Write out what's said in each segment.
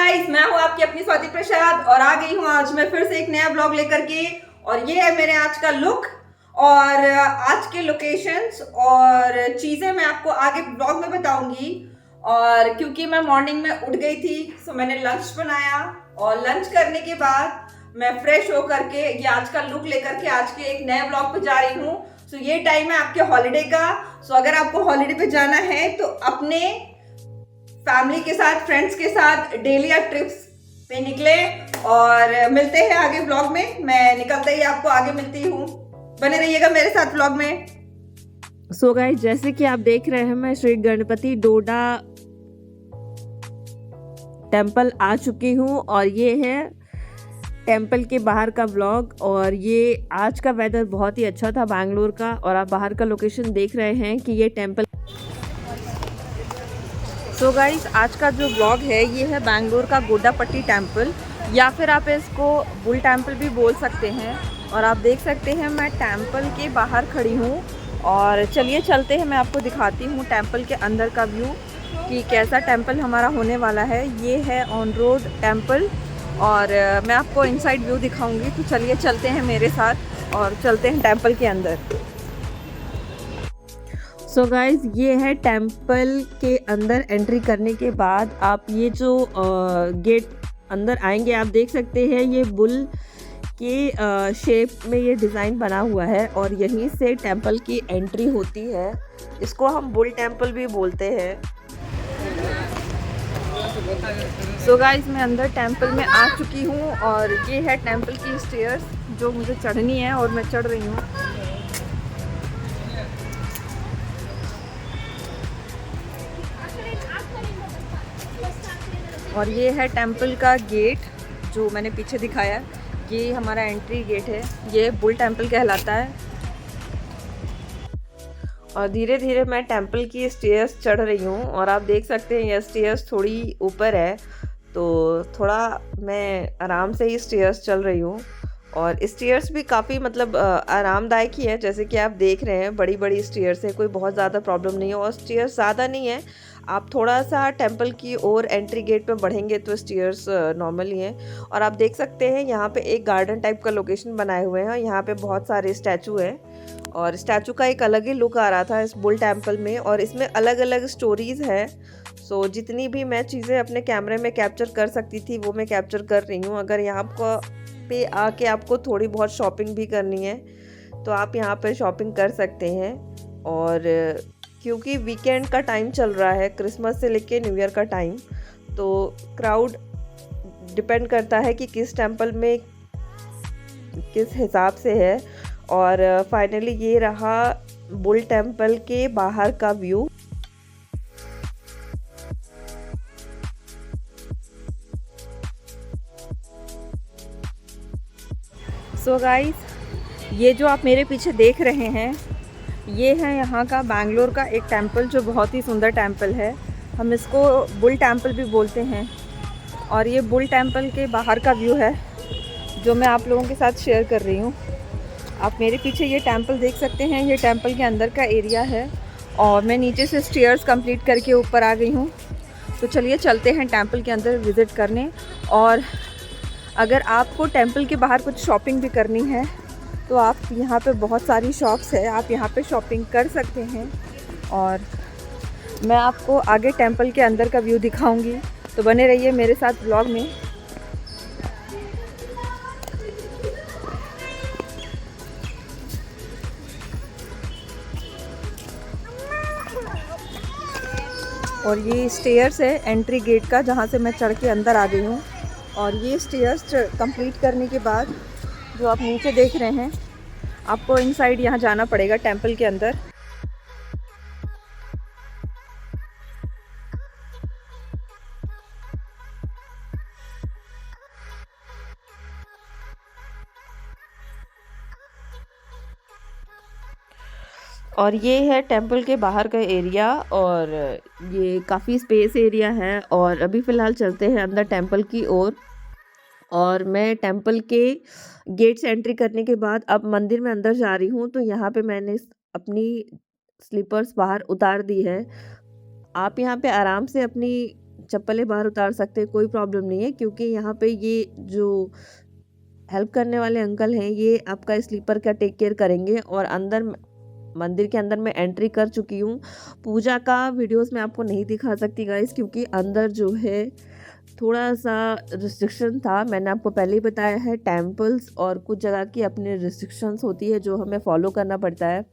Guys, मैं हूं आपकी अपनी स्वाति प्रसाद और आ गई हूं आज मैं फिर से एक नया ब्लॉग लेकर के। और ये है मेरे आज का लुक और आज के लोकेशंस और चीजें मैं आपको आगे ब्लॉग में बताऊंगी। और क्योंकि मैं मॉर्निंग में उठ गई थी तो मैंने लंच बनाया और लंच करने के बाद मैं फ्रेश होकर के ये आज का लुक लेकर के आज के एक नए ब्लॉग पे जा रही हूँ। सो ये टाइम है आपके हॉलीडे का। सो अगर आपको हॉलीडे पे जाना है तो अपने फैमिली के साथ, फ्रेंड्स के साथ डेली या ट्रिप्स पे निकले और मिलते हैं आगे ब्लॉग में। मैं निकलते ही आपको आगे मिलती हूँ, बने रहिएगा मेरे साथ ब्लॉग में। सो गाइस, जैसे कि आप देख रहे हैं मैं श्री गणपति डोडा टेम्पल आ चुकी हूँ और ये है टेम्पल के बाहर का व्लॉग। और ये आज का वेदर बहुत ही अच्छा था बैंगलोर का और आप बाहर का लोकेशन देख रहे हैं कि ये टेम्पल। सो गाइस, आज का जो व्लॉग है ये है बैंगलोर का गोडापट्टी टेम्पल या फिर आप इसको बुल टेम्पल भी बोल सकते हैं। और आप देख सकते हैं मैं टेम्पल के बाहर खड़ी हूँ और चलिए चलते हैं, मैं आपको दिखाती हूँ टेम्पल के अंदर का व्यू कि कैसा टेम्पल हमारा होने वाला है। ये है ऑन रोड टेम्पल और मैं आपको इनसाइड व्यू दिखाऊंगी। तो चलिए चलते हैं मेरे साथ और चलते हैं टेम्पल के अंदर। सो गाइज, ये है टेम्पल के अंदर एंट्री करने के बाद आप ये जो गेट अंदर आएंगे, आप देख सकते हैं ये बुल के शेप में ये डिज़ाइन बना हुआ है और यहीं से टेम्पल की एंट्री होती है। इसको हम बुल टेम्पल भी बोलते हैं। सो गाइज, मैं अंदर टेम्पल में आ चुकी हूँ और ये है टेम्पल की स्टेयर्स जो मुझे चढ़नी है और मैं चढ़ रही हूँ। और ये है टेम्पल का गेट जो मैंने पीछे दिखाया, ये हमारा एंट्री गेट है। ये बुल टेम्पल कहलाता है। और धीरे धीरे मैं टेम्पल की स्टेयर्स चढ़ रही हूँ और आप देख सकते हैं ये स्टेयर्स थोड़ी ऊपर है तो थोड़ा मैं आराम से ही स्टेयर्स चल रही हूँ। और स्टेयर्स भी काफ़ी आरामदायक ही है, जैसे कि आप देख रहे हैं बड़ी बड़ी स्टेयर्स है, कोई बहुत ज़्यादा प्रॉब्लम नहीं है। और स्टेयर्स ज़्यादा नहीं है, आप थोड़ा सा टेम्पल की ओर एंट्री गेट पे बढ़ेंगे तो स्टेयर्स नॉर्मल ही हैं। और आप देख सकते हैं यहाँ पे एक गार्डन टाइप का लोकेशन बनाए हुए हैं। यहाँ पे बहुत सारे स्टैचू हैं और स्टैचू का एक अलग ही लुक आ रहा था इस बुल टेम्पल में और इसमें अलग अलग स्टोरीज़ हैं। सो जितनी भी मैं चीज़ें अपने कैमरे में कैप्चर कर सकती थी वो मैं कैप्चर कर रही हूँ। अगर यहाँ पे आके आपको थोड़ी बहुत शॉपिंग भी करनी है तो आप यहाँ पे शॉपिंग कर सकते हैं। और क्योंकि वीकेंड का टाइम चल रहा है, क्रिसमस से लेके न्यू ईयर का टाइम, तो क्राउड डिपेंड करता है कि किस टेम्पल में किस हिसाब से है। और फाइनली ये रहा बुल टेम्पल के बाहर का व्यू। सो गाइस, ये जो आप मेरे पीछे देख रहे हैं ये है यहाँ का बैंगलोर का एक टेम्पल जो बहुत ही सुंदर टेम्पल है। हम इसको बुल टेम्पल भी बोलते हैं। और ये बुल टेम्पल के बाहर का व्यू है जो मैं आप लोगों के साथ शेयर कर रही हूँ। आप मेरे पीछे ये टेम्पल देख सकते हैं, ये टेम्पल के अंदर का एरिया है और मैं नीचे से स्टेयर्स कंप्लीट करके ऊपर आ गई हूँ। तो चलिए चलते हैं टेम्पल के अंदर विज़िट करने। और अगर आपको टेम्पल के बाहर कुछ शॉपिंग भी करनी है तो आप यहाँ पे बहुत सारी शॉप्स है, आप यहाँ पे शॉपिंग कर सकते हैं। और मैं आपको आगे टेम्पल के अंदर का व्यू दिखाऊंगी, तो बने रहिए मेरे साथ ब्लॉग में। और ये स्टेयर्स है एंट्री गेट का जहाँ से मैं चढ़ के अंदर आ गई हूँ। और ये स्टेयर्स कंप्लीट करने के बाद जो आप नीचे देख रहे हैं, आपको इनसाइड यहाँ जाना पड़ेगा टेम्पल के अंदर। और ये है टेम्पल के बाहर का एरिया और ये काफ़ी स्पेस एरिया है। और अभी फ़िलहाल चलते हैं अंदर टेम्पल की ओर। और मैं टेम्पल के गेट से एंट्री करने के बाद अब मंदिर में अंदर जा रही हूँ। तो यहाँ पे मैंने अपनी स्लीपर्स बाहर उतार दी है। आप यहाँ पे आराम से अपनी चप्पलें बाहर उतार सकते हैं, कोई प्रॉब्लम नहीं है, क्योंकि यहाँ पे ये जो हेल्प करने वाले अंकल हैं ये आपका स्लीपर का टेक केयर करेंगे। और अंदर मंदिर के अंदर मैं एंट्री कर चुकी हूँ। पूजा का वीडियोस मैं आपको नहीं दिखा सकती गाइस, क्योंकि अंदर जो है थोड़ा सा रिस्ट्रिक्शन था। मैंने आपको पहले ही बताया है, टेम्पल्स और कुछ जगह की अपनी रिस्ट्रिक्शंस होती है जो हमें फॉलो करना पड़ता है।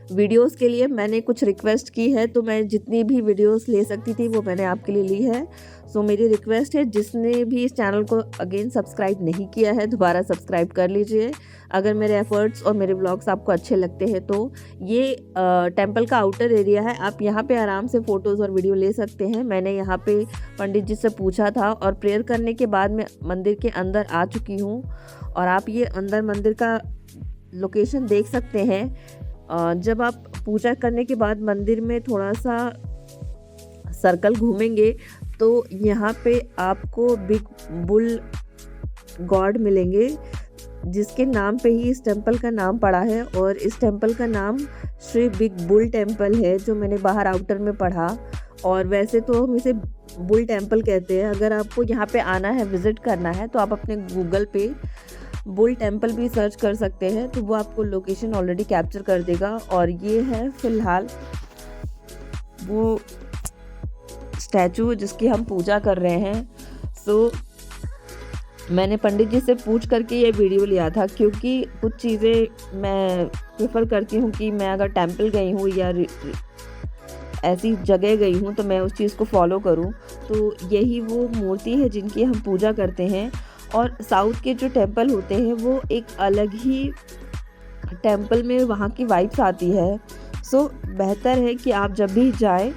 वीडियोस के लिए मैंने कुछ रिक्वेस्ट की है, तो मैं जितनी भी वीडियोस ले सकती थी वो मैंने आपके लिए ली है। सो मेरी रिक्वेस्ट है, जिसने भी इस चैनल को अगेन सब्सक्राइब नहीं किया है दोबारा सब्सक्राइब कर लीजिए, अगर मेरे एफर्ट्स और मेरे ब्लॉग्स आपको अच्छे लगते हैं तो। ये टेंपल का आउटर एरिया है, आप यहाँ पे आराम से फ़ोटोज़ और वीडियो ले सकते हैं। मैंने यहाँ पे पंडित जी से पूछा था और प्रेयर करने के बाद मैं मंदिर के अंदर आ चुकी हूँ। और आप ये अंदर मंदिर का लोकेशन देख सकते हैं। जब आप पूजा करने के बाद मंदिर में थोड़ा सा सर्कल घूमेंगे तो यहाँ पे आपको बिग बुल गॉड मिलेंगे, जिसके नाम पे ही इस टेंपल का नाम पड़ा है। और इस टेंपल का नाम श्री बिग बुल टेंपल है, जो मैंने बाहर आउटर में पढ़ा। और वैसे तो हम इसे बुल टेंपल कहते हैं। अगर आपको यहाँ पे आना है, विज़िट करना है, तो आप अपने गूगल पे बुल टेंपल भी सर्च कर सकते हैं, तो वो आपको लोकेशन ऑलरेडी कैप्चर कर देगा। और ये है फ़िलहाल वो स्टैचू जिसकी हम पूजा कर रहे हैं। सो मैंने पंडित जी से पूछ करके ये वीडियो लिया था, क्योंकि कुछ चीज़ें मैं प्रेफर करती हूँ कि मैं अगर टेंपल गई हूँ या ऐसी जगह गई हूँ तो मैं उस चीज़ को फॉलो करूँ। तो यही वो मूर्ति है जिनकी हम पूजा करते हैं। और साउथ के जो टेंपल होते हैं वो एक अलग ही टेंपल में वहाँ की वाइब्स आती है। सो बेहतर है कि आप जब भी जाएं,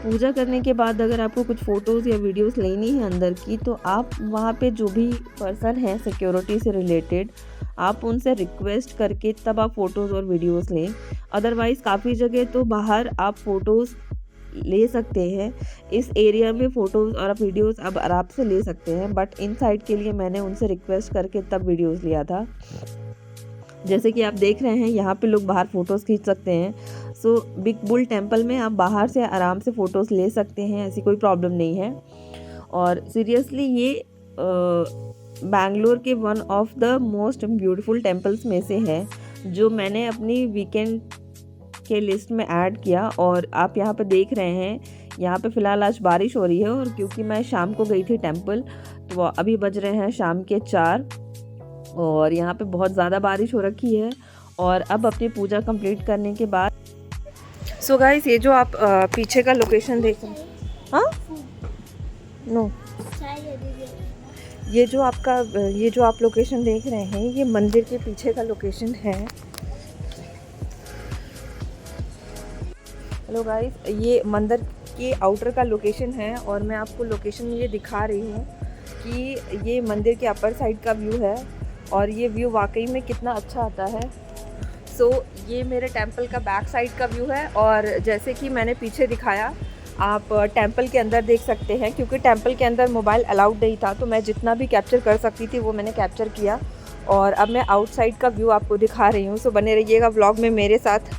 पूजा करने के बाद अगर आपको कुछ फ़ोटोज़ या वीडियोस लेनी है अंदर की, तो आप वहाँ पे जो भी पर्सन हैं सिक्योरिटी से रिलेटेड, आप उनसे रिक्वेस्ट करके तब आप फ़ोटोज़ और वीडियोस लें। अदरवाइज़ काफ़ी जगह तो बाहर आप फ़ोटोज़ ले सकते हैं, इस एरिया में फ़ोटोज़ और आप वीडियोस आप आराम से ले सकते हैं, बट इन साइड के लिए मैंने उनसे रिक्वेस्ट करके तब वीडियोस लिया था। जैसे कि आप देख रहे हैं यहाँ पे लोग बाहर फ़ोटोज़ खींच सकते हैं। सो बिग बुल टेंपल में आप बाहर से आराम से फ़ोटोज़ ले सकते हैं, ऐसी कोई प्रॉब्लम नहीं है। और सीरियसली ये बैंगलोर के one of the most beautiful temples में से है, जो मैंने अपनी वीकेंड के लिस्ट में ऐड किया। और आप यहाँ पे देख रहे हैं, यहाँ पे फ़िलहाल आज बारिश हो रही है, और क्योंकि मैं शाम को गई थी टेंपल, तो अभी बज रहे हैं शाम के 4 और यहाँ पे बहुत ज़्यादा बारिश हो रखी है। और अब अपनी पूजा कंप्लीट करने के बाद सो गाइस, ये जो आप पीछे का लोकेशन देख रहे हैं, हाँ नो, ये जो आप लोकेशन देख रहे हैं, ये मंदिर के पीछे का लोकेशन है। हेलो गाइस, ये मंदिर के आउटर का लोकेशन है, और मैं आपको लोकेशन में ये दिखा रही हूँ कि ये मंदिर के अपर साइड का व्यू है, और ये व्यू वाकई में कितना अच्छा आता है। सो ये मेरे टेंपल का बैक साइड का व्यू है, और जैसे कि मैंने पीछे दिखाया, आप टेंपल के अंदर देख सकते हैं। क्योंकि टेंपल के अंदर मोबाइल अलाउड नहीं था, तो मैं जितना भी कैप्चर कर सकती थी वो मैंने कैप्चर किया। और अब मैं आउटसाइड का व्यू आपको दिखा रही हूँ। सो बने रहिएगा व्लॉग में मेरे साथ।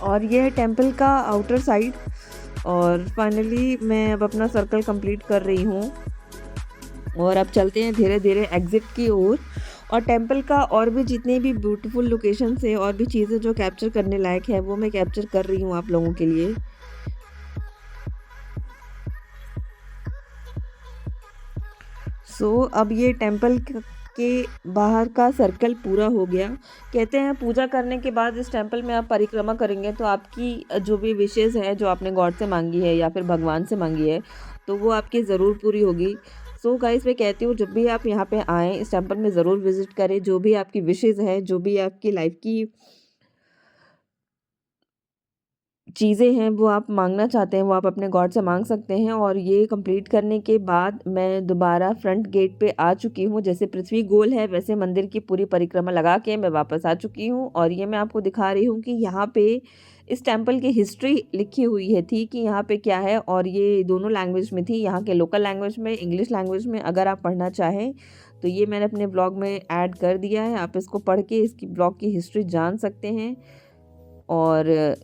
और ये है टेंपल का आउटर साइड। और फाइनली मैं अब अपना सर्कल कंप्लीट कर रही हूँ, और अब चलते हैं धीरे धीरे एग्ज़िट की ओर। और टेंपल का और भी जितने भी ब्यूटीफुल लोकेशन है और भी चीज़ें जो कैप्चर करने लायक है, वो मैं कैप्चर कर रही हूँ आप लोगों के लिए। सो अब ये टेंपल के बाहर का सर्कल पूरा हो गया। कहते हैं पूजा करने के बाद इस टेंपल में आप परिक्रमा करेंगे तो आपकी जो भी विशेज़ हैं, जो आपने गॉड से मांगी है या फिर भगवान से मांगी है, तो वो आपकी ज़रूर पूरी होगी। सो गाइस, मैं कहती हूँ जब भी आप यहाँ पे आएँ, इस टेंपल में ज़रूर विज़िट करें। जो भी आपकी विशेज़ हैं, जो भी आपकी लाइफ की चीज़ें हैं वो आप मांगना चाहते हैं वो आप अपने गॉड से मांग सकते हैं। और ये कंप्लीट करने के बाद मैं दोबारा फ्रंट गेट पे आ चुकी हूँ। जैसे पृथ्वी गोल है वैसे मंदिर की पूरी परिक्रमा लगा के मैं वापस आ चुकी हूँ। और ये मैं आपको दिखा रही हूँ कि यहाँ पे इस टेम्पल की हिस्ट्री लिखी हुई है थी कि यहाँ पे क्या है। और ये दोनों लैंग्वेज में थी, यहाँ के लोकल लैंग्वेज में, इंग्लिश लैंग्वेज में। अगर आप पढ़ना चाहें तो ये मैंने अपने ब्लॉग में ऐड कर दिया है, आप इसको पढ़ के इसकी ब्लॉग की हिस्ट्री जान सकते हैं। और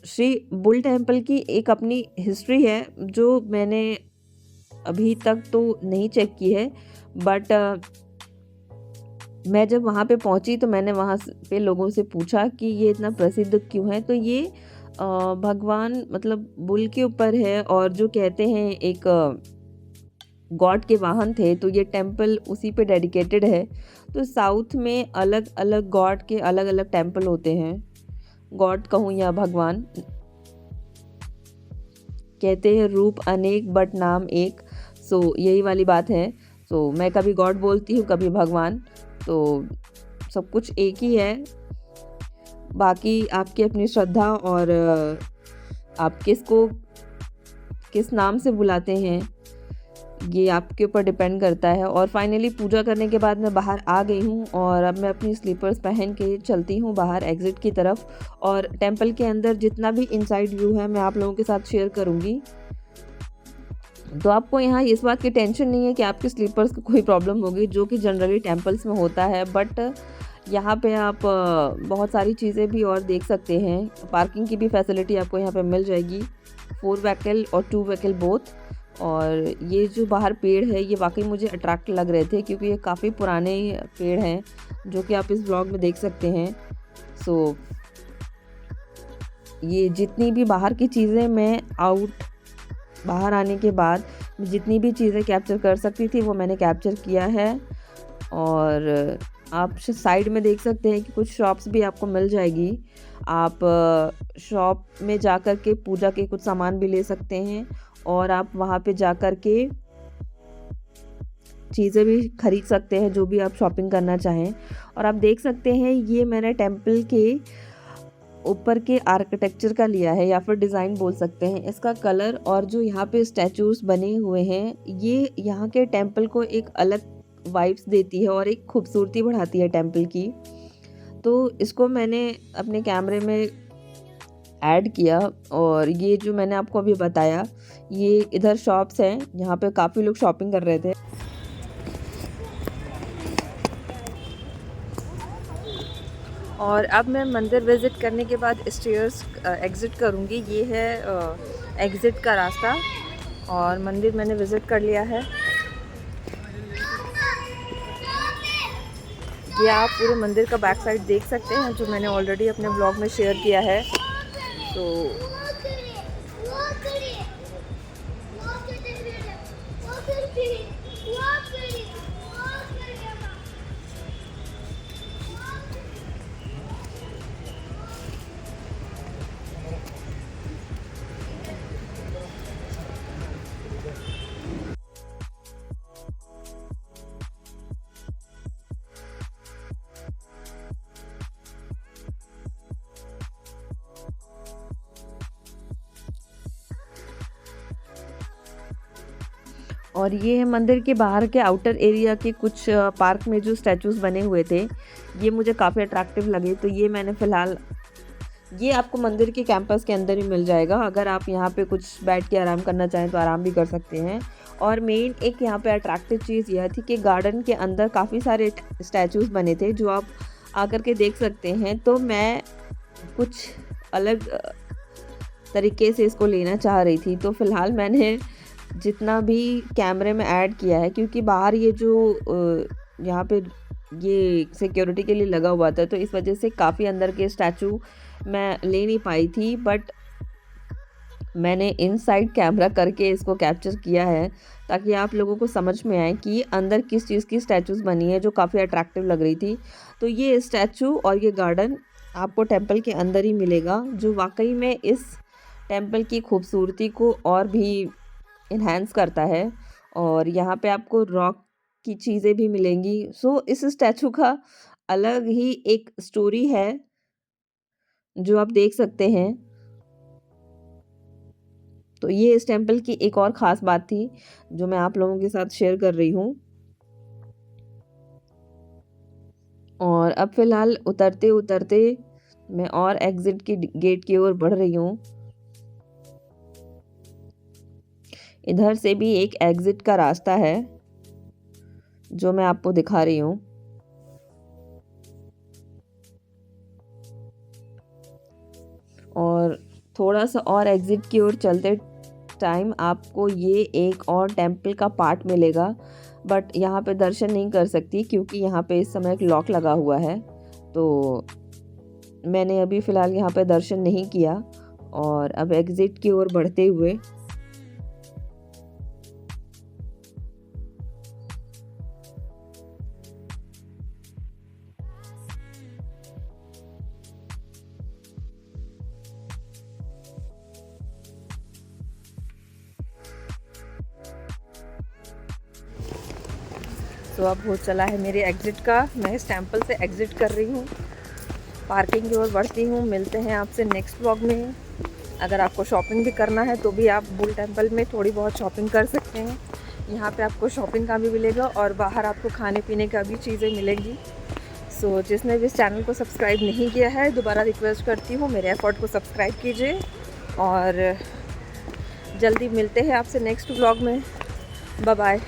श्री बुल टेम्पल की एक अपनी हिस्ट्री है जो मैंने अभी तक तो नहीं चेक की है, बट मैं जब वहाँ पे पहुँची तो मैंने वहाँ पे लोगों से पूछा कि ये इतना प्रसिद्ध क्यों है। तो ये भगवान मतलब बुल के ऊपर है, और जो कहते हैं एक गॉड के वाहन थे, तो ये टेम्पल उसी पे डेडिकेटेड है। तो साउथ में अलग अलग गॉड के अलग अलग टेम्पल होते हैं, गॉड कहूँ या भगवान। कहते हैं रूप अनेक बट नाम एक, सो यही वाली बात है। सो मैं कभी गॉड बोलती हूँ कभी भगवान, तो सब कुछ एक ही है। बाकी आपकी अपनी श्रद्धा और आप किसको किस नाम से बुलाते हैं ये आपके ऊपर डिपेंड करता है। और फाइनली पूजा करने के बाद मैं बाहर आ गई हूँ, और अब मैं अपनी स्लीपर्स पहन के चलती हूँ बाहर एग्ज़िट की तरफ। और टेंपल के अंदर जितना भी इनसाइड व्यू है मैं आप लोगों के साथ शेयर करूँगी। तो आपको यहाँ इस बात की टेंशन नहीं है कि आपके स्लीपर्स को कोई प्रॉब्लम होगी, जो कि जनरली टेंपल्स में होता है। बट यहाँ पे आप बहुत सारी चीज़ें भी और देख सकते हैं। पार्किंग की भी फैसिलिटी आपको यहाँ पे मिल जाएगी, 4 व्हीकल और 2 व्हीकल बोथ। और ये जो बाहर पेड़ है ये वाकई मुझे अट्रैक्ट लग रहे थे, क्योंकि ये काफ़ी पुराने पेड़ हैं जो कि आप इस ब्लॉग में देख सकते हैं। सो ये जितनी भी बाहर की चीज़ें मैं बाहर आने के बाद जितनी भी चीज़ें कैप्चर कर सकती थी वो मैंने कैप्चर किया है। और आप साइड में देख सकते हैं कि कुछ शॉप्स भी आपको मिल जाएगी। आप शॉप में जा कर के पूजा के कुछ सामान भी ले सकते हैं, और आप वहाँ पे जा कर के चीज़ें भी खरीद सकते हैं जो भी आप शॉपिंग करना चाहें। और आप देख सकते हैं ये मैंने टेम्पल के ऊपर के आर्किटेक्चर का लिया है, या फिर डिज़ाइन बोल सकते हैं। इसका कलर और जो यहाँ पे स्टैचूज़ बने हुए हैं ये यहाँ के टेम्पल को एक अलग वाइब्स देती है और एक खूबसूरती बढ़ाती है टेम्पल की। तो इसको मैंने अपने कैमरे में ऐड किया। और ये जो मैंने आपको अभी बताया, ये इधर शॉप्स हैं, यहाँ पे काफ़ी लोग शॉपिंग कर रहे थे। और अब मैं मंदिर विज़िट करने के बाद स्टेयर्स एग्ज़िट करूँगी। ये है एग्ज़िट का रास्ता, और मंदिर मैंने विज़िट कर लिया है। ये आप पूरे मंदिर का बैक साइड देख सकते हैं जो मैंने ऑलरेडी अपने ब्लॉग में शेयर किया है। तो और ये है मंदिर के बाहर के आउटर एरिया के कुछ पार्क में जो स्टैचूज़ बने हुए थे, ये मुझे काफ़ी अट्रैक्टिव लगे। तो ये मैंने फ़िलहाल, ये आपको मंदिर के कैंपस के अंदर ही मिल जाएगा। अगर आप यहाँ पे कुछ बैठ के आराम करना चाहें तो आराम भी कर सकते हैं। और मेन एक यहाँ पे अट्रैक्टिव चीज़ यह थी कि गार्डन के अंदर काफ़ी सारे स्टैचूज़ बने थे जो आप आकर के देख सकते हैं। तो मैं कुछ अलग तरीके से इसको लेना चाह रही थी, तो फ़िलहाल मैंने जितना भी कैमरे में ऐड किया है, क्योंकि बाहर ये जो यहाँ पे ये सिक्योरिटी के लिए लगा हुआ था, तो इस वजह से काफ़ी अंदर के स्टैचू मैं ले नहीं पाई थी। बट मैंने इनसाइड कैमरा करके इसको कैप्चर किया है ताकि आप लोगों को समझ में आए कि अंदर किस चीज़ की स्टैचूज़ बनी है जो काफ़ी अट्रैक्टिव लग रही थी। तो ये स्टैचू और ये गार्डन आपको टेंपल के अंदर ही मिलेगा, जो वाकई में इस टेंपल की खूबसूरती को और भी इन्हेंस करता है। और यहाँ पे आपको रॉक की चीज़ें भी मिलेंगी। सो इस स्टैचू का अलग ही एक स्टोरी है जो आप देख सकते हैं। तो ये इस टेम्पल की एक और ख़ास बात थी जो मैं आप लोगों के साथ शेयर कर रही हूँ। और अब फ़िलहाल उतरते उतरते मैं और एग्ज़िट की गेट की ओर बढ़ रही हूँ। इधर से भी एक एग्ज़िट का रास्ता है जो मैं आपको दिखा रही हूँ। और थोड़ा सा और एग्ज़िट की ओर चलते टाइम आपको ये एक और टेम्पल का पार्ट मिलेगा, बट यहाँ पे दर्शन नहीं कर सकती क्योंकि यहाँ पे इस समय एक लॉक लगा हुआ है। तो मैंने अभी फ़िलहाल यहाँ पे दर्शन नहीं किया और अब एग्ज़िट की ओर बढ़ते हुए तो अब हो चला है मेरे एग्ज़िट का। मैं इस टेम्पल से एग्ज़िट कर रही हूँ, पार्किंग की ओर बढ़ती हूँ। मिलते हैं आपसे नेक्स्ट व्लॉग में। अगर आपको शॉपिंग भी करना है तो भी आप बुल टेम्पल में थोड़ी बहुत शॉपिंग कर सकते हैं। यहाँ पे आपको शॉपिंग का भी मिलेगा और बाहर आपको खाने पीने का भी चीज़ें मिलेंगी। सो जिसने भी इस चैनल को सब्सक्राइब नहीं किया है, दोबारा रिक्वेस्ट करती हूँ मेरे एफर्ट को सब्सक्राइब कीजिए। और जल्दी मिलते हैं आपसे नेक्स्ट व्लॉग में। Bye bye.